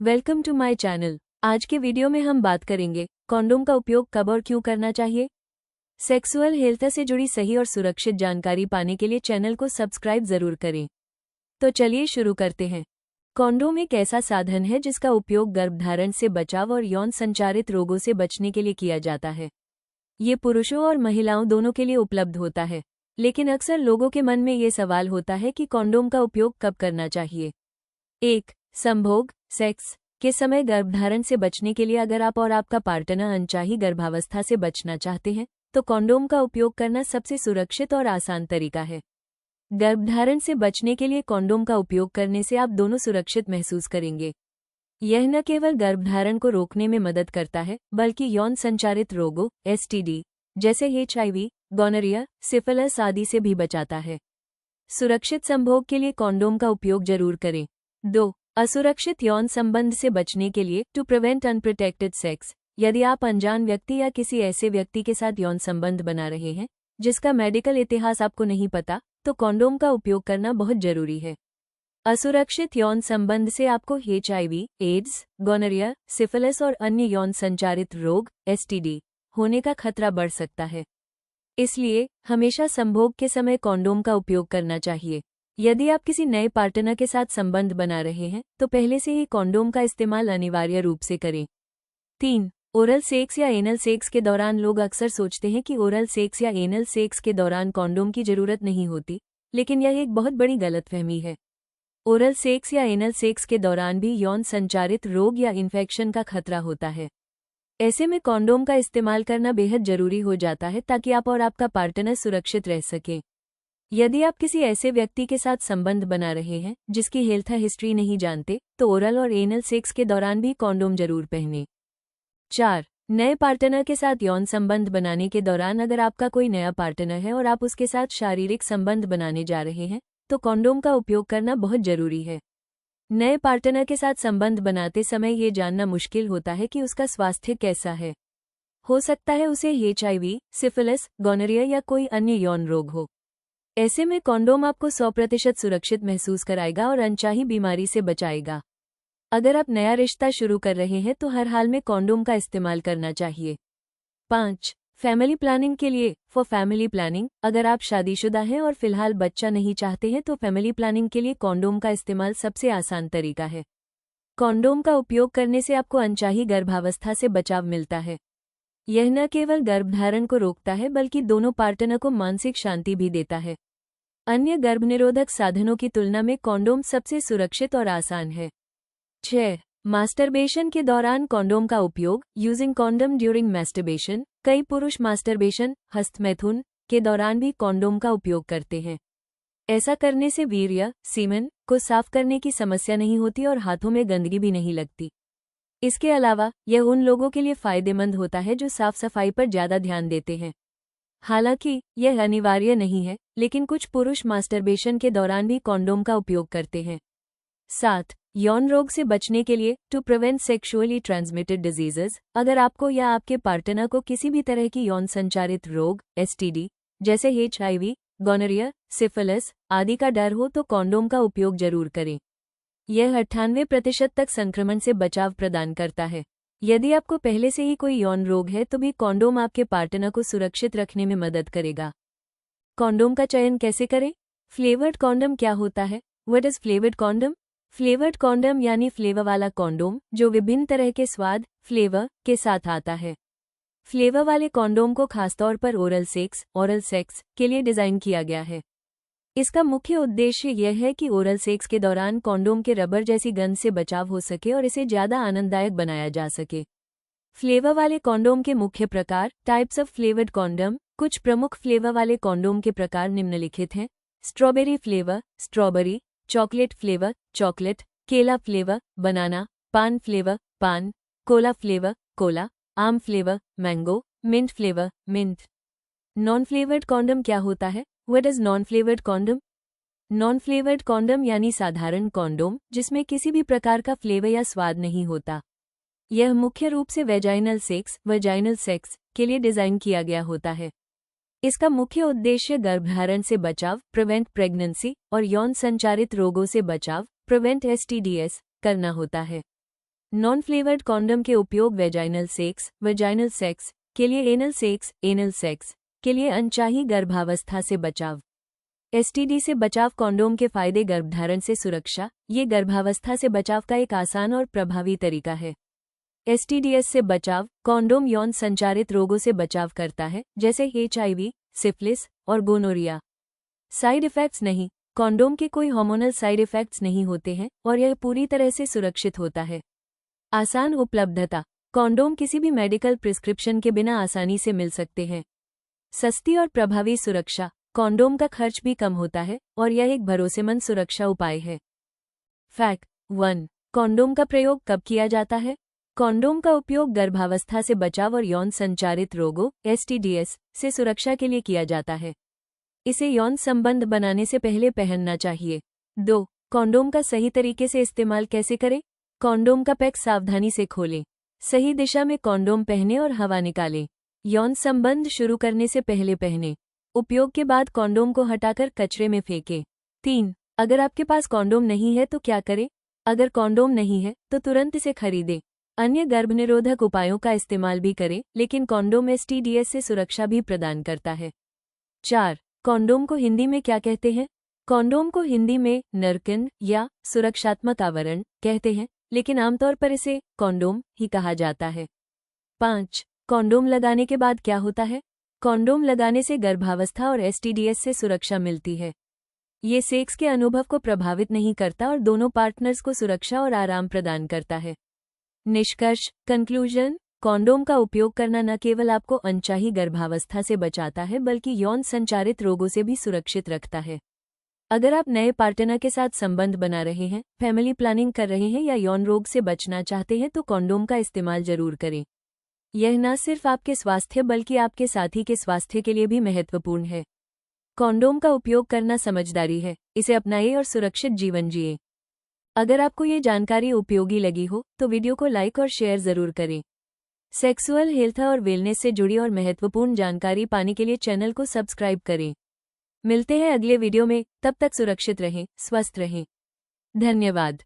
Welcome to my channel. आज के video में हम बात करेंगे कॉन्डोम का उपयोग कब और क्यों करना चाहिए। सेक्सुअल हेल्थ से जुड़ी सही और सुरक्षित जानकारी पाने के लिए चैनल को सब्सक्राइब जरूर करें। तो चलिए शुरू करते हैं। कॉन्डोम एक ऐसा साधन है जिसका उपयोग गर्भधारण से बचाव और यौन संचारित रोगों से बचने के लिए किया जाता है। ये पुरुषों और महिलाओं दोनों के लिए उपलब्ध होता है, लेकिन अक्सर लोगों के मन में ये सवाल होता है कि कॉन्डोम का उपयोग कब करना चाहिए। 1. संभोग सेक्स के समय गर्भधारण से बचने के लिए अगर आप और आपका पार्टनर अनचाही गर्भावस्था से बचना चाहते हैं तो कॉन्डोम का उपयोग करना सबसे सुरक्षित और आसान तरीका है। गर्भधारण से बचने के लिए कॉन्डोम का उपयोग करने से आप दोनों सुरक्षित महसूस करेंगे। यह न केवल गर्भधारण को रोकने में मदद करता है बल्कि यौन संचारित रोगों एसटीडी जैसे HIV, गोनोरिया, सिफिलिस आदि से भी बचाता है। सुरक्षित संभोग के लिए कॉन्डोम का उपयोग जरूर करें। 2. असुरक्षित यौन संबंध से बचने के लिए टू प्रिवेंट अनप्रोटेक्टेड सेक्स यदि आप अनजान व्यक्ति या किसी ऐसे व्यक्ति के साथ यौन संबंध बना रहे हैं जिसका मेडिकल इतिहास आपको नहीं पता, तो कॉन्डोम का उपयोग करना बहुत जरूरी है। असुरक्षित यौन संबंध से आपको HIV, एड्स, गोनोरिया, सिफिलिस और अन्य यौन संचारित रोग STD होने का खतरा बढ़ सकता है। इसलिए हमेशा संभोग के समय कॉन्डोम का उपयोग करना चाहिए। यदि आप किसी नए पार्टनर के साथ संबंध बना रहे हैं तो पहले से ही कॉन्डोम का इस्तेमाल अनिवार्य रूप से करें। 3. ओरल सेक्स या एनल सेक्स के दौरान लोग अक्सर सोचते हैं कि ओरल सेक्स या एनल सेक्स के दौरान कॉन्डोम की जरूरत नहीं होती, लेकिन यह एक बहुत बड़ी गलतफहमी है। ओरल सेक्स या एनल सेक्स के दौरान भी यौन संचारित रोग या इन्फेक्शन का खतरा होता है। ऐसे में कॉन्डोम का इस्तेमाल करना बेहद जरूरी हो जाता है ताकि आप और आपका पार्टनर सुरक्षित रह सकें। यदि आप किसी ऐसे व्यक्ति के साथ संबंध बना रहे हैं जिसकी हेल्थ हिस्ट्री नहीं जानते, तो ओरल और एनल सेक्स के दौरान भी कॉन्डोम जरूर पहनें। 4. नए पार्टनर के साथ यौन संबंध बनाने के दौरान अगर आपका कोई नया पार्टनर है और आप उसके साथ शारीरिक संबंध बनाने जा रहे हैं तो कॉन्डोम का उपयोग करना बहुत जरूरी है। नए पार्टनर के साथ संबंध बनाते समय ये जानना मुश्किल होता है कि उसका स्वास्थ्य कैसा है। हो सकता है उसे HIV, सिफिलिस, गोनोरिया या कोई अन्य यौन रोग हो। ऐसे में कॉन्डोम आपको 100% सुरक्षित महसूस कराएगा और अनचाही बीमारी से बचाएगा। अगर आप नया रिश्ता शुरू कर रहे हैं तो हर हाल में कॉन्डोम का इस्तेमाल करना चाहिए। 5. फैमिली प्लानिंग के लिए फॉर फैमिली प्लानिंग अगर आप शादीशुदा हैं और फिलहाल बच्चा नहीं चाहते हैं तो फैमिली प्लानिंग के लिए कॉन्डोम का इस्तेमाल सबसे आसान तरीका है। कॉन्डोम का उपयोग करने से आपको अनचाही गर्भावस्था से बचाव मिलता है। यह न केवल गर्भधारण को रोकता है बल्कि दोनों पार्टनर को मानसिक शांति भी देता है। अन्य गर्भनिरोधक साधनों की तुलना में कॉन्डोम सबसे सुरक्षित और आसान है। 6. मास्टरबेशन के दौरान कॉन्डोम का उपयोग यूजिंग कॉन्डोम ड्यूरिंग मैस्टरबेशन कई पुरुष मास्टरबेशन हस्तमैथुन के दौरान भी कॉन्डोम का उपयोग करते हैं। ऐसा करने से वीर्य सीमेन को साफ करने की समस्या नहीं होती और हाथों में गंदगी भी नहीं लगती। इसके अलावा यह उन लोगों के लिए फायदेमंद होता है जो साफ सफाई पर ज्यादा ध्यान देते हैं। हालांकि यह अनिवार्य नहीं है, लेकिन कुछ पुरुष मास्टरबेशन के दौरान भी कॉन्डोम का उपयोग करते हैं। 7. यौन रोग से बचने के लिए to prevent sexually transmitted diseases अगर आपको या आपके पार्टनर को किसी भी तरह की यौन संचारित रोग STD जैसे HIV, गोनोरिया, सिफिलिस आदि का डर हो तो कॉन्डोम का उपयोग जरूर करें। यह 98% तक संक्रमण से बचाव प्रदान करता है। यदि आपको पहले से ही कोई यौन रोग है तो भी कॉन्डोम आपके पार्टनर को सुरक्षित रखने में मदद करेगा। कॉन्डोम का चयन कैसे करें? फ्लेवर्ड कॉन्डोम क्या होता है? What is flavoured condom? Flavoured condom यानी फ्लेवर वाला कॉन्डोम जो विभिन्न तरह के स्वाद फ्लेवर के साथ आता है। फ्लेवर वाले कॉन्डोम को खासतौर पर ओरल सेक्स के लिए डिजाइन किया गया है। इसका मुख्य उद्देश्य यह है कि ओरल सेक्स के दौरान कॉन्डोम के रबर जैसी गंध से बचाव हो सके और इसे ज्यादा आनंददायक बनाया जा सके। फ्लेवर वाले कॉन्डोम के मुख्य प्रकार टाइप्स ऑफ फ्लेवर्ड कॉन्डोम कुछ प्रमुख फ्लेवर वाले कॉन्डोम के प्रकार निम्नलिखित हैं। Strawberry flavour strawberry, chocolate flavour chocolate, केला flavour banana, paan flavour paan, cola flavour cola, आम flavour mango, mint flavour mint. Non flavoured condom क्या होता है? What is non flavoured condom? Non flavoured condom यानी साधारण कॉन्डोम जिसमें किसी भी प्रकार का फ्लेवर या स्वाद नहीं होता। यह मुख्य रूप से वेजाइनल सेक्स के लिए डिजाइन किया गया होता है। इसका मुख्य उद्देश्य गर्भधारण से बचाव प्रिवेंट प्रेगनेंसी और यौन संचारित रोगों से बचाव प्रिवेंट STDs करना होता है। नॉन फ्लेवर्ड कॉन्डम के उपयोग वेजाइनल सेक्स के लिए, एनल सेक्स के लिए, अनचाही गर्भावस्था से बचाव, एसटीडी से बचाव। कॉन्डोम के फायदे: गर्भधारण से सुरक्षा, ये गर्भावस्था से बचाव का एक आसान और प्रभावी तरीका है। एसटीडीएस से बचाव, कॉन्डोम यौन संचारित रोगों से बचाव करता है, जैसे HIV, सिफिलिस और गोनोरिया। साइड इफेक्ट्स नहीं, कॉन्डोम के कोई हार्मोनल साइड इफेक्ट्स नहीं होते हैं और यह पूरी तरह से सुरक्षित होता है। आसान उपलब्धता, कॉन्डोम किसी भी मेडिकल प्रिस्क्रिप्शन के बिना आसानी से मिल सकते हैं। सस्ती और प्रभावी सुरक्षा, कॉन्डोम का खर्च भी कम होता है और यह एक भरोसेमंद सुरक्षा उपाय है। फैक्ट 1. कॉन्डोम का प्रयोग कब किया जाता है? कॉन्डोम का उपयोग गर्भावस्था से बचाव और यौन संचारित रोगों (STDs) से सुरक्षा के लिए किया जाता है। इसे यौन संबंध बनाने से पहले पहनना चाहिए। 2. कॉन्डोम का सही तरीके से इस्तेमाल कैसे करें? कॉन्डोम का पैक सावधानी से खोलें, सही दिशा में कॉन्डोम पहनें और हवा निकालें। यौन संबंध शुरू करने से पहले पहनें। उपयोग के बाद कॉन्डोम को हटाकर कचरे में फेंकें। 3. अगर आपके पास कॉन्डोम नहीं है तो क्या करें? अगर कॉन्डोम नहीं है तो तुरंत इसे खरीदें। अन्य गर्भनिरोधक उपायों का इस्तेमाल भी करें, लेकिन कॉन्डोम STDs से सुरक्षा भी प्रदान करता है। 4. कॉन्डोम को हिंदी में क्या कहते हैं? कॉन्डोम को हिंदी में नरकंड या सुरक्षात्मक आवरण कहते हैं, लेकिन आमतौर पर इसे कॉन्डोम ही कहा जाता है। 5. कॉन्डोम लगाने के बाद क्या होता है? कॉन्डोम लगाने से गर्भावस्था और STDs से सुरक्षा मिलती है। ये सेक्स के अनुभव को प्रभावित नहीं करता और दोनों पार्टनर्स को सुरक्षा और आराम प्रदान करता है। निष्कर्ष, कंक्लूजन, कॉन्डोम का उपयोग करना न केवल आपको अनचाही गर्भावस्था से बचाता है बल्कि यौन संचारित रोगों से भी सुरक्षित रखता है। अगर आप नए पार्टनर के साथ संबंध बना रहे हैं, फैमिली प्लानिंग कर रहे हैं या यौन रोग से बचना चाहते हैं तो कॉन्डोम का इस्तेमाल जरूर करें। यह न सिर्फ आपके स्वास्थ्य बल्कि आपके साथी के स्वास्थ्य के लिए भी महत्वपूर्ण है। कॉन्डोम का उपयोग करना समझदारी है, इसे अपनाइए और सुरक्षित जीवन जिए। अगर आपको ये जानकारी उपयोगी लगी हो तो वीडियो को लाइक और शेयर जरूर करें। सेक्सुअल हेल्थ और वेलनेस से जुड़ी और महत्वपूर्ण जानकारी पाने के लिए चैनल को सब्सक्राइब करें। मिलते हैं अगले वीडियो में, तब तक सुरक्षित रहें, स्वस्थ रहें। धन्यवाद।